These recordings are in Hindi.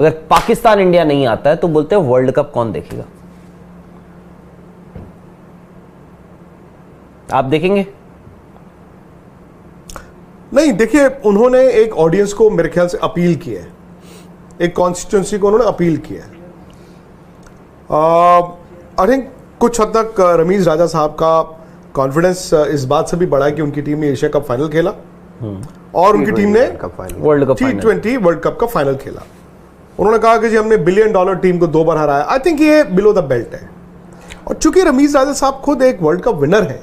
अगर पाकिस्तान इंडिया नहीं आता है तो बोलते हैं वर्ल्ड कप कौन देखेगा? आप देखेंगे? नहीं, देखिए उन्होंने एक ऑडियंस को मेरे ख्याल से अपील की है, एक कॉन्स्टिट्यूंसी को उन्होंने अपील किया है। आई थिंक कुछ हद तक रमीज राजा साहब का कॉन्फिडेंस इस बात से भी बढ़ा है कि उनकी टीम ने एशिया कप फाइनल खेला और उनकी टीम ने world cup T20 world cup का फाइनल खेला। उन्होंने कहा कि जी हमने $1 बिलियन टीम को 2 बार हराया। आई थिंक ये बिलो द बेल्ट है। और चूंकि रमीज राजा साहब खुद एक वर्ल्ड कप विनर है,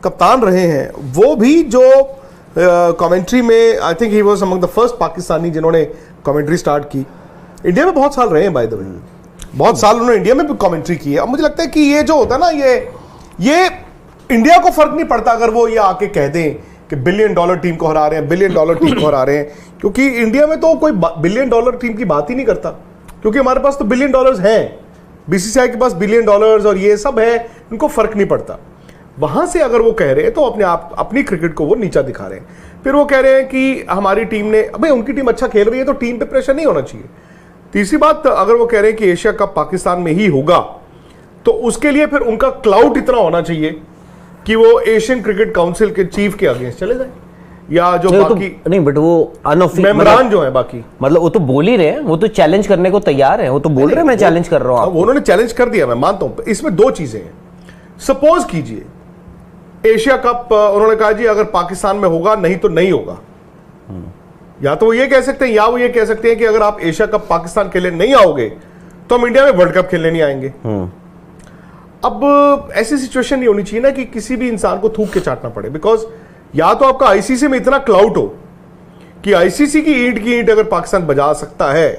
कप्तान रहे हैं, वो भी जो कमेंट्री में I think he was among the first Pakistani जिन्होंने कमेंट्री स्टार्ट की। इंडिया में बहुत साल रहे हैं बाय द वे, बहुत साल उन्होंने इंडिया में भी कमेंट्री की है। अब मुझे लगता है कि ये जो होता है ना, ये इंडिया को फर्क नहीं पड़ता अगर वो ये आके कह दें कि $1 बिलियन टीम को हरा रहे हैं, $1 बिलियन टीम को हरा रहे हैं, क्योंकि इंडिया में तो कोई $1 बिलियन टीम की बात ही नहीं करता, क्योंकि हमारे पास तो $1 बिलियन हैं, बीसीसीआई के पास $1 बिलियन और ये सब है, इनको फर्क नहीं पड़ता। वहां से अगर वो कह रहे हैं तो अपनी क्रिकेट को वो नीचा दिखा रहे हैं। फिर वो कह रहे हैं कि हमारी टीम ने, अबे उनकी टीम अच्छा खेल रही है तो टीम पे प्रेशर नहीं होना चाहिए। तीसरी बात, अगर वो कह रहे हैं कि एशिया कप पाकिस्तान में ही होगा तो उसके लिए फिर उनका क्लाउड इतना होना चाहिए कि वो एशियन क्रिकेट काउंसिल के चीफ के अगेंस्ट चले जाए, या जो बाकी तो, नहीं बट वो मेंबरान जो है बाकी, मतलब वो तो बोल ही रहे हैं, वो तो चैलेंज करने को तैयार है, वो तो बोल रहे हैं मैं चैलेंज कर रहा हूं। उन्होंने चैलेंज कर दिया, मैं मानता हूं। इसमें 2 चीजें हैं। सपोज कीजिए एशिया कप, उन्होंने कहा जी अगर पाकिस्तान में होगा नहीं तो नहीं होगा। या तो वो ये कह सकते हैं, या वो ये कह सकते हैं कि अगर आप एशिया कप पाकिस्तान खेलने नहीं आओगे तो हम इंडिया में वर्ल्ड कप खेलने नहीं आएंगे। अब ऐसी सिचुएशन नहीं होनी चाहिए ना कि किसी भी इंसान को थूक के चाटना पड़े, बिकॉज या तो आपका आईसीसी में इतना क्लाउड हो कि आईसीसी की ईंट अगर पाकिस्तान बजा सकता है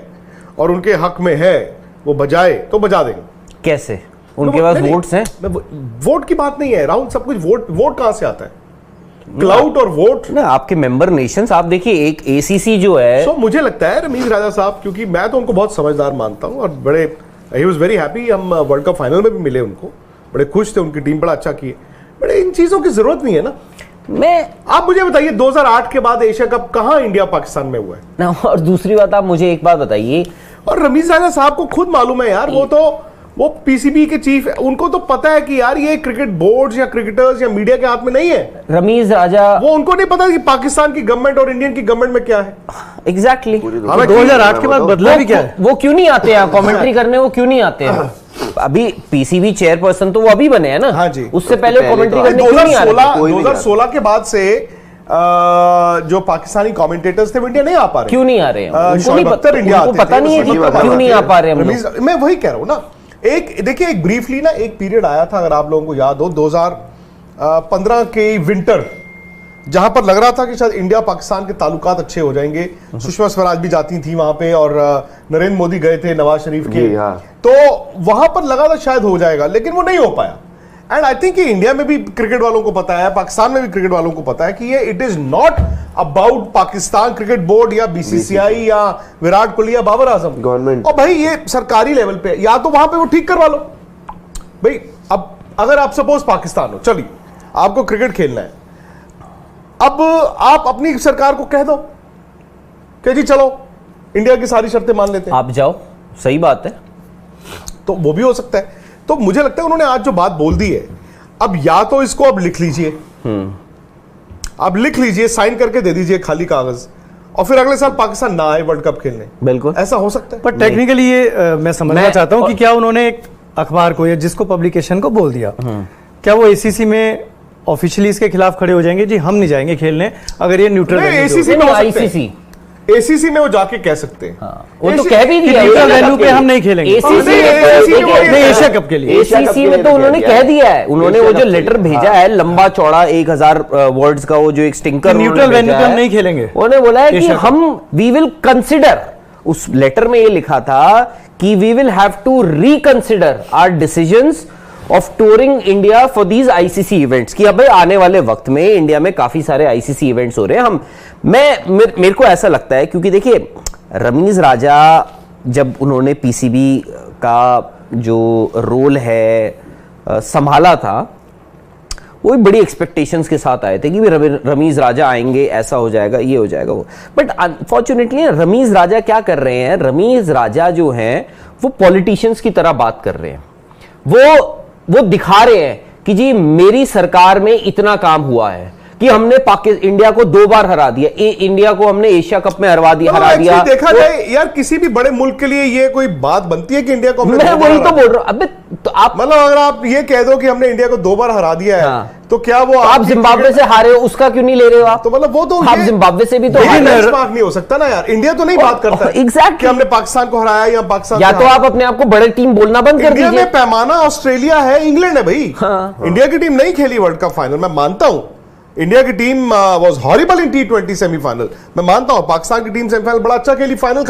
और उनके हक में है, वो बजाए तो बजा देंगे। कैसे? उनके पास वोट्स हैं। वोट की बात नहीं है राहुल, सब कुछ वोट कहां से आता है? क्लाउड और वोट ना, आपके मेंबर नेशंस। आप देखिए एक एसीसी जो है, मुझे लगता है रमीज राजा साहब, क्योंकि मैं तो उनको बहुत समझदार मानता हूं और बड़े ही वाज वेरी हैप्पी, हम वर्ल्ड कप फाइनल में भी मिले उनको, बड़े खुश थे, उनकी टीम बड़ा अच्छा की। बड़े इन चीजों की जरूरत नहीं है ना। आप मुझे बताइए 2008 के बाद एशिया कप कहां इंडिया पाकिस्तान में हुआ है ना? और दूसरी बात, आप मुझे एक बात बताइए, और रमीज राजा साहब को खुद मालूम है यार, वो पीसीबी के चीफ है, उनको तो पता है कि यार ये क्रिकेट बोर्ड्स या क्रिकेटर्स या मीडिया के हाथ में नहीं है। रमीज राजा, वो उनको नहीं पता कि पाकिस्तान की गवर्नमेंट और इंडियन की गवर्नमेंट में क्या है। एग्जैक्टली 2008 के बाद बदला भी क्या है? वो क्यों नहीं आते हैं कमेंट्री करने? वो क्यों नहीं आते हैं? अभी पीसीबी चेयरपर्सन तो वो अभी बने हैं ना। हाँ जी, उससे पहले कमेंट्री करने क्यों नहीं आ रहे? 2016 के बाद से जो पाकिस्तानी कमेंटेटर्स थे वो इंडिया नहीं आ पा रहे। क्यों नहीं आ रहे हैं? उनको पता नहीं है कि क्यों नहीं आ पा रहे हैं। मैं वही कह रहा हूं ना। देखिए एक ब्रीफली ना एक पीरियड आया था, अगर आप लोगों को याद हो, 2015 के विंटर, जहां पर लग रहा था कि शायद इंडिया पाकिस्तान के ताल्लुकात अच्छे हो जाएंगे। सुषमा स्वराज भी जाती थी वहां पे और नरेंद्र मोदी गए थे नवाज शरीफ के, तो वहां पर लगा था शायद हो जाएगा, लेकिन वो नहीं हो पाया। एंड आई थिंक इंडिया में भी क्रिकेट वालों को पता है, पाकिस्तान में भी क्रिकेट वालों को पता है कि ये it is not about Pakistan cricket board या बीसीसीआई या विराट कोहली या बाबर आजम गवर्नमेंट। और भाई ये सरकारी लेवल पे, या तो वहां पे वो ठीक करवा लो भाई। अब अगर आप सपोज पाकिस्तान हो, चलिए आपको क्रिकेट खेलना है, अब आप अपनी सरकार को कह दो कि जी चलो इंडिया की सारी शर्तें मान लेते हैं, आप जाओ। सही बात है, तो वो भी हो सकता है। तो मुझे लगता है उन्होंने आज जो बात बोल दी है, अब या तो इसको अब लिख लीजिए, अब लिख लीजिए, साइन करके दे दीजिए खाली कागज, और फिर अगले साल पाकिस्तान ना आए वर्ल्ड कप खेलने। बिल्कुल ऐसा हो सकता है। पर टेक्निकली ये मैं समझना चाहता हूं कि क्या उन्होंने एक अखबार को या जिसको पब्लिकेशन को बोल दिया, क्या वो एसीसी में ऑफिशियली इसके खिलाफ खड़े हो जाएंगे, जी हम नहीं जाएंगे खेलने अगर ये न्यूट्रल? एसीसी में आईसीसी में वो जाके कह सकते हैं। वो तो कह भी दिया न्यूट्रल वेन्यू पे हम नहीं खेलेंगे एशिया कप के लिए। एसीसी में तो उन्होंने कह दिया है, उन्होंने वो जो लेटर भेजा है लंबा चौड़ा 1000 वर्ड्स का, वो जो एक स्टिंकर न्यूट्रल वेन्यू पे हम नहीं खेलेंगे, उन्होंने बोला है कि हम वी विल कंसिडर। उस लेटर में ये लिखा था कि we will have to reconsider our decisions of touring India for these ICC events. कि अब आने वाले वक्त में इंडिया में काफी सारे आईसीसी इवेंट्स हो रहे हैं। मेरे को ऐसा लगता है, क्योंकि देखिए रमीज राजा जब उन्होंने पीसीबी का जो रोल है संभाला था, वो भी बड़ी एक्सपेक्टेशंस के साथ आए थे कि रमीज राजा आएंगे, ऐसा हो जाएगा, ये हो जाएगा वो। बट अनफॉर्चुनेटली रमीज राजा क्या कर रहे हैं, रमीज राजा जो हैं वो पॉलिटिशियंस की तरह बात कर रहे हैं। वो दिखा रहे हैं कि जी मेरी सरकार में इतना काम हुआ है कि हमने इंडिया को 2 बार हरा दिया, इंडिया को हमने एशिया कप में हरा दिया। देखा जाए यार, किसी भी बड़े मुल्क के लिए ये कोई बात बनती है कि इंडिया को मैं वही तो बोल रहा हूं। अबे तो आप मतलब अगर आप ये कह दो कि हमने इंडिया को 2 बार हरा दिया है, हाँ। तो क्या वो आप जिम्बाब्वे से हारे हो, उसका क्यों नहीं ले रहे हो आप? तो मतलब वो तो आप जिम्बाब्वे से भी तो नहीं हो सकता ना यार। इंडिया तो नहीं बात करता एग्जैक्टली कि हमने पाकिस्तान को हराया या पाकिस्तान या तो आप अपने आप को बड़े टीम बोलना बंद कर दीजिए। इंडिया में पैमाना ऑस्ट्रेलिया है, इंग्लैंड है भाई। इंडिया की टीम नहीं खेली वर्ल्ड कप फाइनल, मैं मानता हूं। इंडिया की team was horrible in T20 semifinal, मैं मानता हूं। पाकिस्तान की टीम सेमीफाइनल बड़ा अच्छा खेली, फाइनल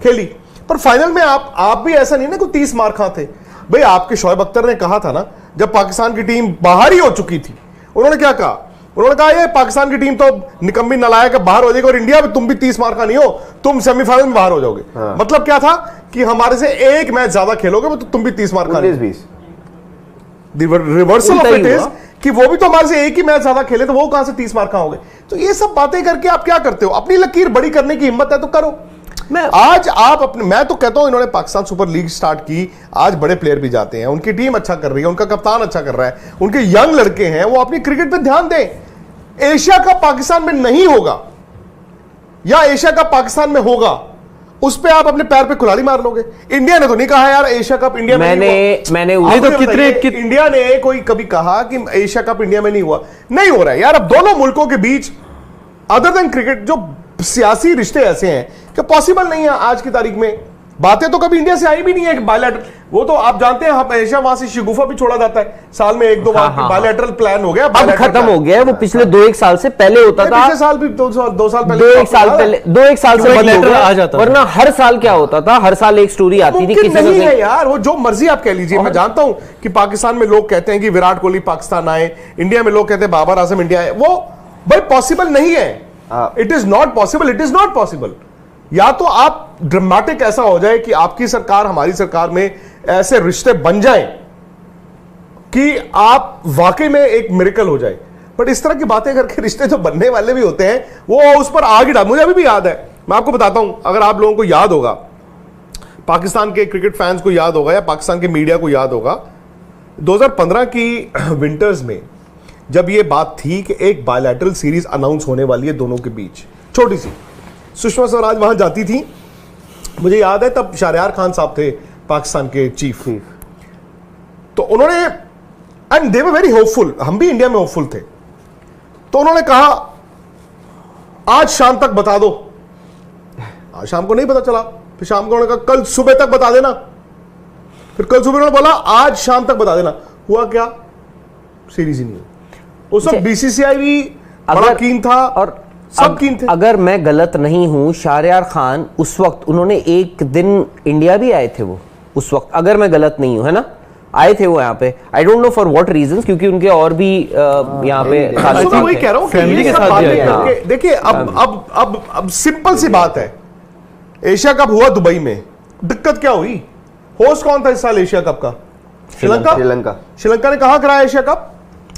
खेली, पर फाइनल में आप भी ऐसा नहीं ना कोई 30 मार खाते भाई। आपके शोएब अख्तर ने कहा था ना, जब पाकिस्तान की टीम बाहर ही हो चुकी थी, उन्होंने क्या कहा? उन्होंने कहा ये पाकिस्तान की टीम तो निकम्मी नलायक बाहर हो जाएगी और इंडिया में तुम भी 30 मार का नहीं हो, तुम सेमीफाइनल में बाहर हो जाओगे। मतलब क्या था कि हमारे से एक मैच ज्यादा खेलोगे तो तुम भी 30 मार का। रिवर्सल ऑफ इट इज कि वो भी तो हमारे से एक ही मैच ज्यादा खेले, तो वो कहां से 30 मार खाओगे? तो ये सब बातें करके आप क्या करते हो? अपनी लकीर बड़ी करने की हिम्मत है तो करो। मैं तो कहता हूं इन्होंने पाकिस्तान सुपर लीग स्टार्ट की, आज बड़े प्लेयर भी जाते हैं, उनकी टीम अच्छा कर रही है, उनका कप्तान अच्छा कर रहा है, उनके यंग लड़के हैं, वो अपनी क्रिकेट पे ध्यान दें। एशिया कप पाकिस्तान में नहीं होगा या एशिया कप पाकिस्तान में होगा, उस पे आप अपने पैर पे कुल्हाड़ी मार लोगे। इंडिया ने तो नहीं कहा यार एशिया कप इंडिया में मैंने तो इंडिया ने कोई कभी कहा कि एशिया कप इंडिया में नहीं हुआ? नहीं हो रहा है यार। अब दोनों मुल्कों के बीच अदर देन क्रिकेट जो सियासी रिश्ते ऐसे हैं कि पॉसिबल नहीं है आज की तारीख में। बातें तो कभी इंडिया से आई भी नहीं है कि बायलैटरल, वो तो आप जानते हैं हमेशा वहां से शिगुफा भी छोड़ा जाता है साल में 1-2 बार। बायलैटरल प्लान हो गया, अब खत्म हो गया है वो। पिछले 2-1 साल से पहले होता था, पिछले साल भी 2 साल पहले, 2-1 साल पहले, 2-1 साल से बंद हो गया आ जाता, वरना हर साल क्या होता था, हर साल एक स्टोरी आती थी। किसी नहीं है यार, वो जो मर्जी आप कह लीजिए। मैं जानता हूं कि पाकिस्तान में लोग कहते हैं कि विराट कोहली पाकिस्तान आए, इंडिया में लोग कहते हैं बाबर आजम इंडिया आए। वो भाई पॉसिबल नहीं है। It is not possible, it is not possible. या तो आप ड्रामेटिक ऐसा हो जाए कि आपकी सरकार हमारी सरकार में ऐसे रिश्ते बन जाएं कि आप वाकई में एक मिरेकल हो जाए, बट इस तरह की बातें करके रिश्ते जो बनने वाले भी होते हैं वो उस पर आग ही डाल। मुझे अभी भी याद है, मैं आपको बताता हूं, अगर आप लोगों को याद होगा, पाकिस्तान के क्रिकेट फैंस को याद होगा या पाकिस्तान के मीडिया को याद होगा, 2015 की विंटर्स में जब ये बात थी कि एक बायलैटरल सीरीज अनाउंस होने वाली है दोनों के बीच, छोटी सी, सुषमा स्वराज वहां जाती थी। मुझे याद है तब शहरयार खान साहब थे पाकिस्तान के चीफ, तो उन्होंने, and they were very hopeful, हम भी इंडिया में होपफुल थे, तो उन्होंने कहा आज शाम तक बता दो। आज शाम को नहीं पता चला, फिर शाम को उन्होंने कहा कल सुबह तक बता देना, फिर कल सुबह उन्होंने बोला आज शाम तक बता देना। हुआ क्या? सीरीज ही नहीं। उस वक्त बीसीसीआई भी बड़ा कीन था और सब कीन थे। अगर मैं गलत नहीं हूं, शहरयार खान उस वक्त उन्होंने एक दिन इंडिया भी आए थे वो उस वक्त, अगर मैं गलत नहीं हूं, है ना, आए थे वो यहाँ पे। I don't know for what reasons, क्योंकि उनके और भी यहाँ पे मैं वही कह रहा हूँ फैमिली के साथ। देखिए अब सिंपल सी बात है, एशिया कप हुआ दुबई में, दिक्कत क्या हुई? होस्ट कौन था इस साल एशिया कप का? श्रीलंका ने कहां कराया एशिया कप?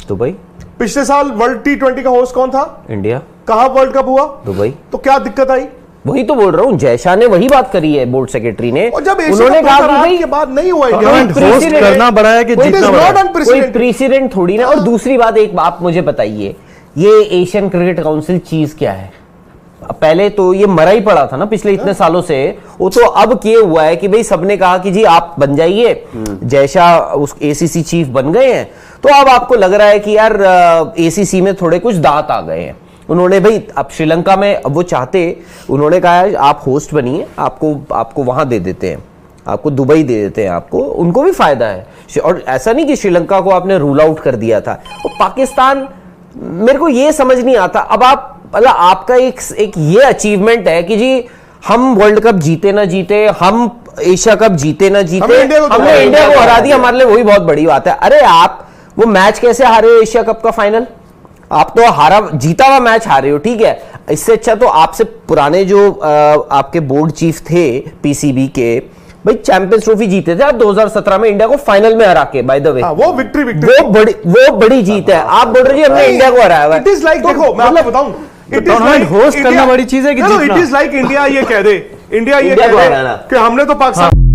दुबई। पिछले साल वर्ल्ड T20 का होस्ट कौन था? इंडिया। कहां वर्ल्ड कप हुआ? दुबई। तो क्या दिक्कत आई? वही तो बोल रहा हूं, जयशाह ने वही बात करी है बोर्ड सेक्रेटरी ने, और जब उन्होंने कहा भाई के बाद नहीं हुआ करना बड़ा है कि जीतना बड़ा है, कोई प्रेसिडेंट थोड़ी ना। और दूसरी बात, एक बात मुझे बताइए, ये एशियन क्रिकेट काउंसिल चीज क्या है? पहले तो ये मरा ही पड़ा था ना पिछले इतने सालों से, वो तो अब किए हुआ है कि भाई सबने कहा कि जी आप बन जाइए, जयशाह उस एसीसी चीफ बन गए हैं, तो अब आपको लग रहा है कि यार एसीसी में थोड़े कुछ दांत आ गए हैं। उन्होंने भाई अब श्रीलंका में, अब वो चाहते, उन्होंने कहा आप होस्ट बनिए, आपको वहां दे देते हैं, आपको दुबई दे देते हैं, आपको, उनको भी फायदा है। और ऐसा नहीं कि श्रीलंका को आपने रूल आउट कर दिया था। और पाकिस्तान, मेरे को ये समझ नहीं आता, अब आप मतलब आपका एक ये अचीवमेंट है कि जी हम वर्ल्ड कप जीते ना जीते, हम एशिया कप जीते ना जीते, हमने इंडिया को हरा दिया, हमारे लिए वही बहुत बड़ी बात है। अरे आप वो मैच कैसे हारे हो एशिया कप का फाइनल? आप तो जीता हुआ मैच हारे हो, ठीक है। इससे अच्छा तो आपसे पुराने जो आपके बोर्ड चीफ थे पीसीबी के, भाई चैंपियंस ट्रॉफी जीते थे आप 2017 में इंडिया को फाइनल में हरा के, बाय द वे वो विक्ट्री वो बड़ी जीत है। आप बोल रहे हैं हमने इंडिया को हराया हुआ है। इट इज लाइक, देखो मैं आपको बताऊं, टूर्नामेंट होस्ट करना बड़ी चीज है कि इट इज लाइक इंडिया ये कह दे, इंडिया ये कह दे कि हमने तो पाकिस्तान